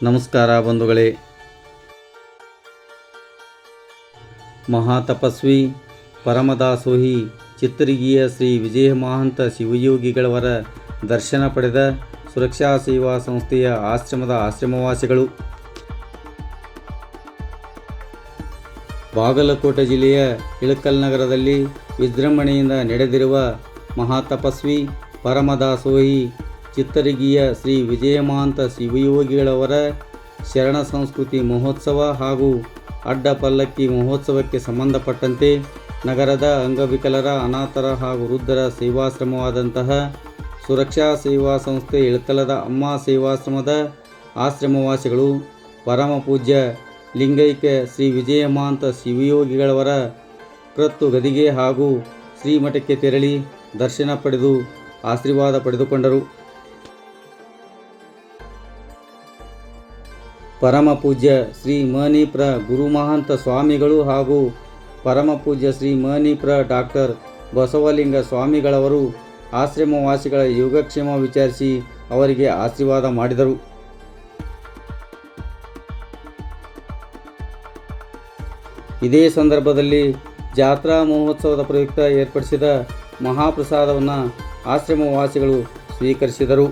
ನಮಸ್ಕಾರ ಬಂಧುಗಳೇ. ಮಹಾತಪಸ್ವಿ ಪರಮದಾಸೋಹಿ ಚಿತ್ತರಿಗಿಯ ಶ್ರೀ ವಿಜಯ ಮಹಾಂತ ಶಿವಯೋಗಿಗಳವರ ದರ್ಶನ ಪಡೆದ ಸುರಕ್ಷಾ ಸೇವಾ ಸಂಸ್ಥೆಯ ಆಶ್ರಮದ ಆಶ್ರಮವಾಸಿಗಳು. ಬಾಗಲಕೋಟೆ ಜಿಲ್ಲೆಯ ಇಳಕಲ್ ನಗರದಲ್ಲಿ ವಿಜೃಂಭಣೆಯಿಂದ ನಡೆದಿರುವ ಮಹಾತಪಸ್ವಿ ಪರಮದಾಸೋಹಿ ಚಿತ್ತರಿಗಿಯ ಶ್ರೀ ವಿಜಯ ಮಹಾಂತ ಶಿವಯೋಗಿಗಳವರ ಶರಣ ಸಂಸ್ಕೃತಿ ಮಹೋತ್ಸವ ಹಾಗೂ ಅಡ್ಡ ಪಲ್ಲಕ್ಕಿ ಮಹೋತ್ಸವಕ್ಕೆ ಸಂಬಂಧಪಟ್ಟಂತೆ ನಗರದ ಅಂಗವಿಕಲರ, ಅನಾಥರ ಹಾಗೂ ವೃದ್ಧರ ಸೇವಾಶ್ರಮವಾದಂತಹ ಸುರಕ್ಷಾ ಸೇವಾ ಸಂಸ್ಥೆ ಇಳಕಲದ ಅಮ್ಮ ಸೇವಾಶ್ರಮದ ಆಶ್ರಮವಾಸಿಗಳು ಪರಮ ಪೂಜ್ಯ ಲಿಂಗೈಕ್ಯ ಶ್ರೀ ವಿಜಯ ಮಹಾಂತ ಶಿವಯೋಗಿಗಳವರ ಕೃತ್ತು ಗದಿಗೆ ಹಾಗೂ ಶ್ರೀಮಠಕ್ಕೆ ತೆರಳಿ ದರ್ಶನ ಪಡೆದು ಆಶೀರ್ವಾದ ಪಡೆದುಕೊಂಡರು. ಪರಮ ಪೂಜ್ಯ ಶ್ರೀ ಮಣಿಪ್ರ ಗುರುಮಹಾಂತ ಸ್ವಾಮಿಗಳು ಹಾಗೂ ಪರಮ ಪೂಜ್ಯ ಶ್ರೀ ಮಣಿಪ್ರ ಡಾಕ್ಟರ್ ಬಸವಲಿಂಗ ಸ್ವಾಮಿಗಳವರು ಆಶ್ರಮವಾಸಿಗಳ ಯೋಗಕ್ಷೇಮ ವಿಚಾರಿಸಿ ಅವರಿಗೆ ಆಶೀರ್ವಾದ ಮಾಡಿದರು. ಇದೇ ಸಂದರ್ಭದಲ್ಲಿ ಜಾತ್ರಾ ಮಹೋತ್ಸವದ ಪ್ರಯುಕ್ತ ಏರ್ಪಡಿಸಿದ ಮಹಾಪ್ರಸಾದವನ್ನು ಆಶ್ರಮವಾಸಿಗಳು ಸ್ವೀಕರಿಸಿದರು.